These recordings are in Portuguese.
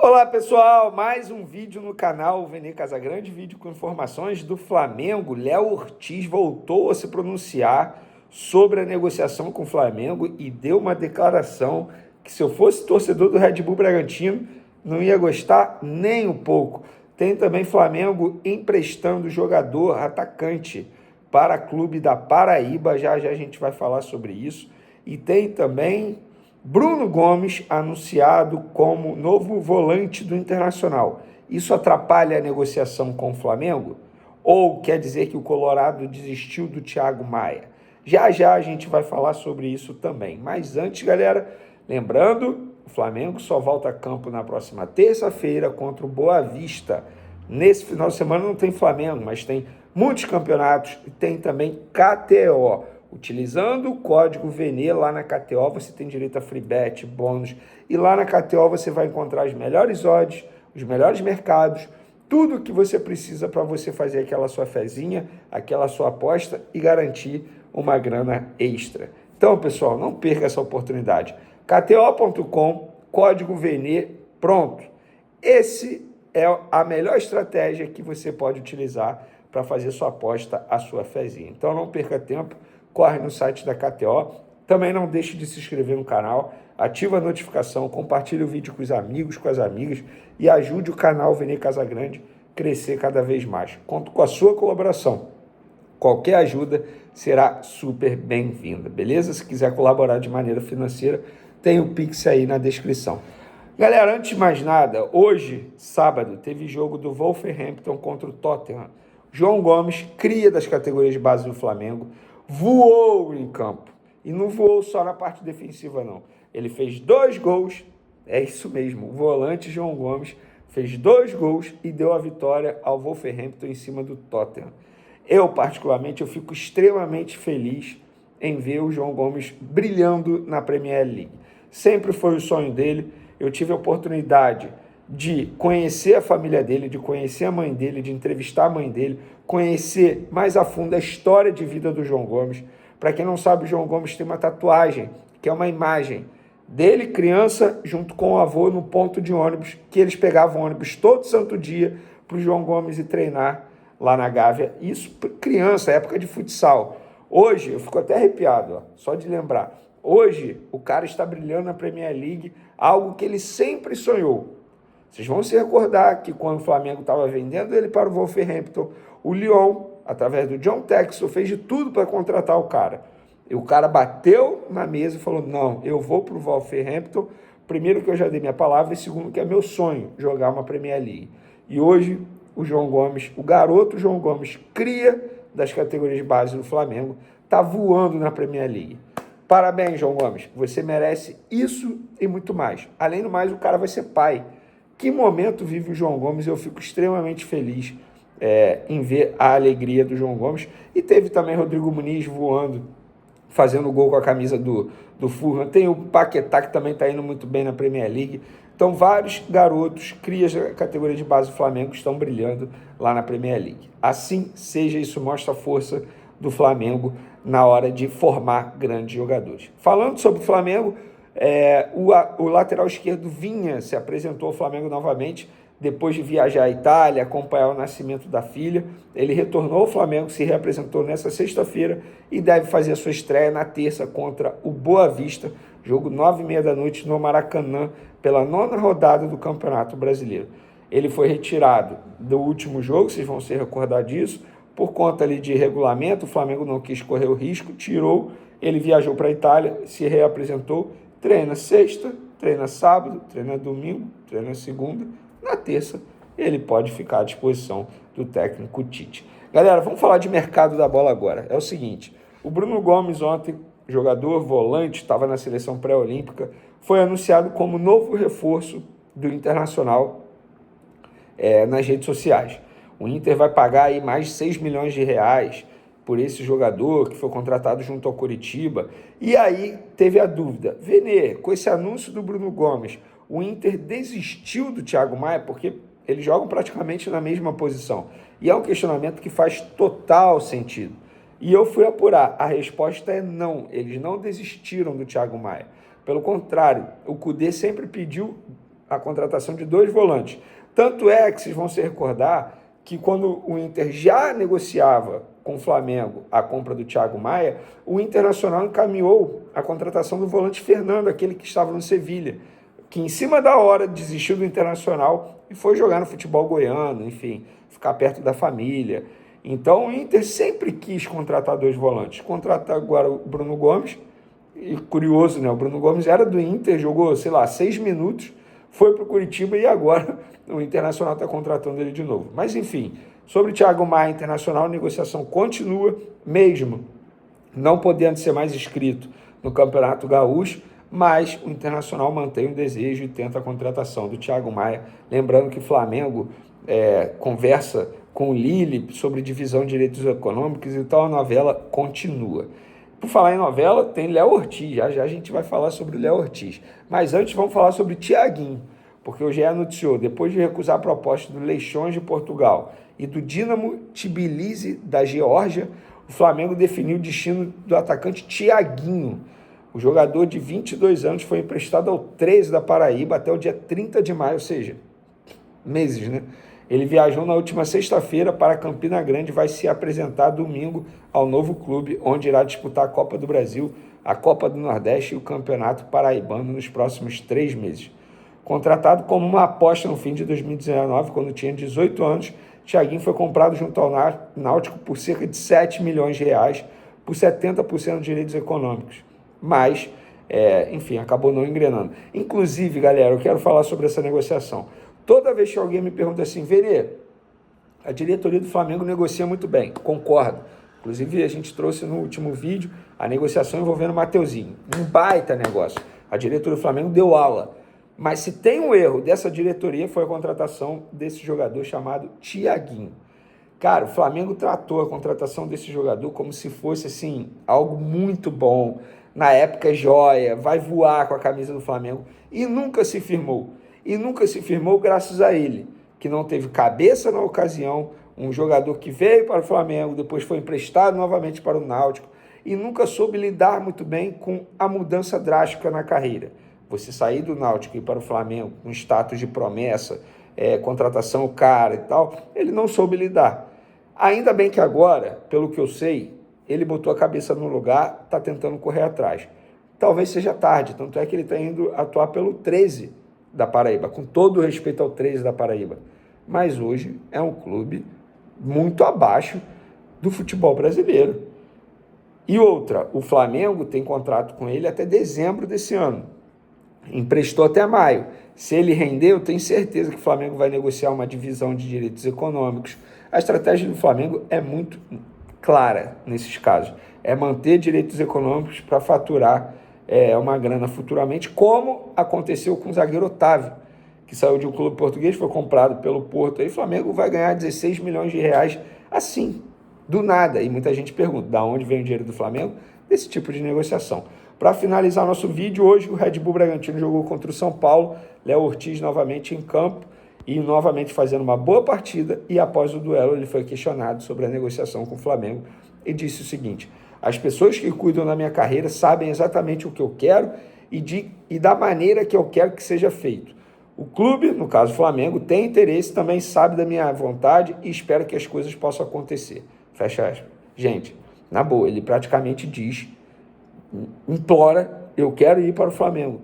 Olá pessoal, mais um vídeo no canal Vene Casagrande, vídeo com informações do Flamengo. Léo Ortiz voltou a se pronunciar sobre a negociação com o Flamengo e deu uma declaração que se eu fosse torcedor do Red Bull Bragantino, não ia gostar nem um pouco. Tem também Flamengo emprestando jogador atacante para clube da Paraíba, já a gente vai falar sobre isso. E tem também Bruno Gomes anunciado como novo volante do Internacional. Isso atrapalha a negociação com o Flamengo? Ou quer dizer que o Colorado desistiu do Thiago Maia? Já a gente vai falar sobre isso também. Mas antes, galera, lembrando, o Flamengo só volta a campo na próxima terça-feira contra o Boa Vista. Nesse final de semana não tem Flamengo, mas tem muitos campeonatos e tem também KTO. Utilizando o código VENE lá na KTO, você tem direito a free bet, bônus. E lá na KTO você vai encontrar as melhores odds, os melhores mercados, tudo o que você precisa para você fazer aquela sua fezinha, aquela sua aposta e garantir uma grana extra. Então, pessoal, não perca essa oportunidade. KTO.com, código VENE, pronto. Esse é a melhor estratégia que você pode utilizar para fazer sua aposta, a sua fezinha. Então, não perca tempo. Corre no site da KTO, também não deixe de se inscrever no canal, ativa a notificação, compartilhe o vídeo com os amigos, com as amigas e ajude o canal Vene Casagrande a crescer cada vez mais. Conto com a sua colaboração. Qualquer ajuda será super bem-vinda, beleza? Se quiser colaborar de maneira financeira, tem o Pix aí na descrição. Galera, antes de mais nada, hoje, sábado, teve jogo do Wolverhampton contra o Tottenham. João Gomes, cria das categorias de base do Flamengo, voou em campo. E não voou só na parte defensiva, não. Ele fez 2 gols, é isso mesmo, o volante João Gomes fez 2 gols e deu a vitória ao Wolverhampton em cima do Tottenham. Eu, particularmente, eu fico extremamente feliz em ver o João Gomes brilhando na Premier League. Sempre foi o sonho dele. Eu tive a oportunidade de conhecer a família dele, de conhecer a mãe dele, de entrevistar a mãe dele, conhecer mais a fundo a história de vida do João Gomes. Para quem não sabe, o João Gomes tem uma tatuagem, que é uma imagem dele, criança, junto com o avô, no ponto de ônibus, que eles pegavam ônibus todo santo dia para o João Gomes ir treinar lá na Gávea. Isso, criança, época de futsal. Hoje, eu fico até arrepiado, ó, só de lembrar. Hoje, o cara está brilhando na Premier League, algo que ele sempre sonhou. Vocês vão se recordar que quando o Flamengo estava vendendo ele para o Wolverhampton, o Lyon, através do John Textor, fez de tudo para contratar o cara. E o cara bateu na mesa e falou, não, eu vou para o Wolverhampton, primeiro que eu já dei minha palavra, e segundo que é meu sonho, jogar uma Premier League. E hoje, o João Gomes, o garoto João Gomes, cria das categorias de base do Flamengo, está voando na Premier League. Parabéns, João Gomes, você merece isso e muito mais. Além do mais, o cara vai ser pai. Que momento vive o João Gomes? Eu fico extremamente feliz em ver a alegria do João Gomes. E teve também Rodrigo Muniz voando, fazendo gol com a camisa do Fulham. Tem o Paquetá, que também está indo muito bem na Premier League. Então, vários garotos, crias da categoria de base do Flamengo, estão brilhando lá na Premier League. Assim seja, isso mostra a força do Flamengo na hora de formar grandes jogadores. Falando sobre o Flamengo, o lateral esquerdo Vinha se apresentou ao Flamengo novamente, depois de viajar à Itália, acompanhar o nascimento da filha. Ele retornou ao Flamengo, se reapresentou nessa sexta-feira e deve fazer a sua estreia na terça contra o Boa Vista, jogo 9h30 da noite no Maracanã, pela 9ª rodada do Campeonato Brasileiro. Ele foi retirado do último jogo, vocês vão se recordar disso, por conta ali de regulamento. O Flamengo não quis correr o risco, tirou, ele viajou para a Itália, se reapresentou, treina sexta, treina sábado, treina domingo, treina segunda. Na terça, ele pode ficar à disposição do técnico Tite. Galera, vamos falar de mercado da bola agora. É o seguinte, o Bruno Gomes ontem, jogador, volante, estava na seleção pré-olímpica, foi anunciado como novo reforço do Internacional nas redes sociais. O Inter vai pagar aí mais de 6 milhões de reais por esse jogador que foi contratado junto ao Coritiba. E aí teve a dúvida, Vene, com esse anúncio do Bruno Gomes, o Inter desistiu do Thiago Maia, porque eles jogam praticamente na mesma posição. E é um questionamento que faz total sentido. E eu fui apurar, a resposta é não, eles não desistiram do Thiago Maia. Pelo contrário, o Kudê sempre pediu a contratação de 2 volantes. Tanto é que vocês vão se recordar que quando o Inter já negociava com o Flamengo a compra do Thiago Maia, o Internacional encaminhou a contratação do volante Fernando, aquele que estava no Sevilha, que em cima da hora desistiu do Internacional e foi jogar no futebol goiano, enfim, ficar perto da família. Então o Inter sempre quis contratar 2 volantes. Contrata agora o Bruno Gomes, e curioso, né? O Bruno Gomes era do Inter, jogou, 6 minutos, foi para o Curitiba e agora o Internacional está contratando ele de novo. Mas enfim, sobre o Thiago Maia Internacional, a negociação continua, mesmo não podendo ser mais inscrito no Campeonato Gaúcho, mas o Internacional mantém o desejo e tenta a contratação do Thiago Maia. Lembrando que o Flamengo conversa com o Lille sobre divisão de direitos econômicos, então a novela continua. Por falar em novela, tem Léo Ortiz, já a gente vai falar sobre o Léo Ortiz. Mas antes vamos falar sobre o Thiaguinho, porque o GE anunciou, depois de recusar a proposta do Leixões de Portugal e do Dinamo Tbilisi da Geórgia, o Flamengo definiu o destino do atacante Thiaguinho. O jogador de 22 anos foi emprestado ao 13 da Paraíba até o dia 30 de maio, ou seja, meses, né? Ele viajou na última sexta-feira para Campina Grande e vai se apresentar domingo ao novo clube, onde irá disputar a Copa do Brasil, a Copa do Nordeste e o Campeonato Paraibano nos próximos 3 meses. Contratado como uma aposta no fim de 2019, quando tinha 18 anos, Thiaguinho foi comprado junto ao Náutico por cerca de 7 milhões de reais, por 70% de direitos econômicos. Mas, enfim, acabou não engrenando. Inclusive, galera, eu quero falar sobre essa negociação. Toda vez que alguém me pergunta assim, Verê, a diretoria do Flamengo negocia muito bem, concordo. Inclusive, a gente trouxe no último vídeo a negociação envolvendo o Mateuzinho. Um baita negócio. A diretoria do Flamengo deu aula. Mas se tem um erro dessa diretoria, foi a contratação desse jogador chamado Thiaguinho. Cara, o Flamengo tratou a contratação desse jogador como se fosse, assim, algo muito bom. Na época, joia, vai voar com a camisa do Flamengo. E nunca se firmou. E nunca se firmou graças a ele, que não teve cabeça na ocasião, um jogador que veio para o Flamengo, depois foi emprestado novamente para o Náutico e nunca soube lidar muito bem com a mudança drástica na carreira. Você sair do Náutico e ir para o Flamengo com status de promessa, contratação cara e tal, ele não soube lidar. Ainda bem que agora, pelo que eu sei, ele botou a cabeça no lugar, está tentando correr atrás. Talvez seja tarde, tanto é que ele está indo atuar pelo 13 da Paraíba, com todo o respeito ao 13 da Paraíba. Mas hoje é um clube muito abaixo do futebol brasileiro. E outra, o Flamengo tem contrato com ele até dezembro desse ano. Emprestou até maio. Se ele render, eu tenho certeza que o Flamengo vai negociar uma divisão de direitos econômicos. A estratégia do Flamengo é muito clara nesses casos. É manter direitos econômicos para faturar uma grana futuramente, como aconteceu com o zagueiro Otávio, que saiu de um clube português, foi comprado pelo Porto, aí o Flamengo vai ganhar 16 milhões de reais assim, do nada. E muita gente pergunta, da onde vem o dinheiro do Flamengo? Desse tipo de negociação. Para finalizar nosso vídeo, hoje o Red Bull Bragantino jogou contra o São Paulo, Léo Ortiz novamente em campo e novamente fazendo uma boa partida, e após o duelo ele foi questionado sobre a negociação com o Flamengo e disse o seguinte: as pessoas que cuidam da minha carreira sabem exatamente o que eu quero e da maneira que eu quero que seja feito. O clube, no caso o Flamengo, tem interesse, também sabe da minha vontade e espera que as coisas possam acontecer. Fecha aspas. Gente, na boa, ele praticamente diz, implora, eu quero ir para o Flamengo.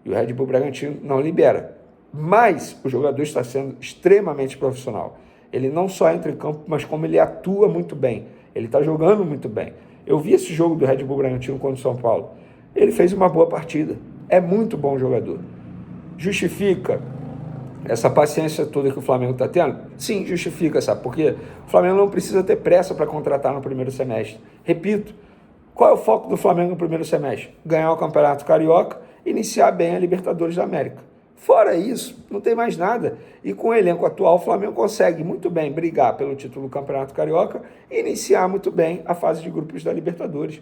E o Red Bull Bragantino não libera. Mas o jogador está sendo extremamente profissional. Ele não só entra em campo, mas como ele atua muito bem. Ele está jogando muito bem. Eu vi esse jogo do Red Bull Bragantino contra o São Paulo. Ele fez uma boa partida. É muito bom jogador. Justifica essa paciência toda que o Flamengo está tendo? Sim, justifica, sabe? Porque o Flamengo não precisa ter pressa para contratar no primeiro semestre. Repito, qual é o foco do Flamengo no primeiro semestre? Ganhar o Campeonato Carioca e iniciar bem a Libertadores da América. Fora isso, não tem mais nada. E com o elenco atual, o Flamengo consegue muito bem brigar pelo título do Campeonato Carioca e iniciar muito bem a fase de grupos da Libertadores.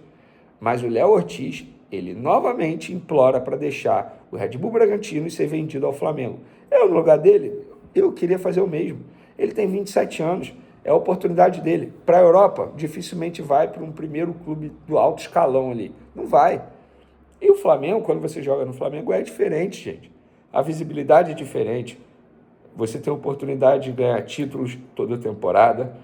Mas o Léo Ortiz, ele novamente implora para deixar o Red Bull Bragantino e ser vendido ao Flamengo. Eu, no lugar dele, eu queria fazer o mesmo. Ele tem 27 anos, é a oportunidade dele. Para a Europa, dificilmente vai para um primeiro clube do alto escalão ali. Não vai. E o Flamengo, quando você joga no Flamengo, é diferente, gente. a visibilidade é diferente, você tem a oportunidade de ganhar títulos toda temporada,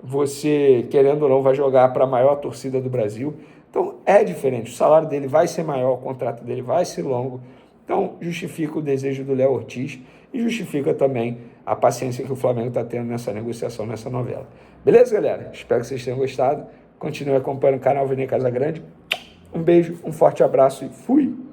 você, querendo ou não, vai jogar para a maior torcida do Brasil, então é diferente, o salário dele vai ser maior, o contrato dele vai ser longo, então justifica o desejo do Léo Ortiz e justifica também a paciência que o Flamengo está tendo nessa negociação, nessa novela. Beleza, galera? Espero que vocês tenham gostado. Continue acompanhando o canal Vene Casagrande. Um beijo, um forte abraço e fui!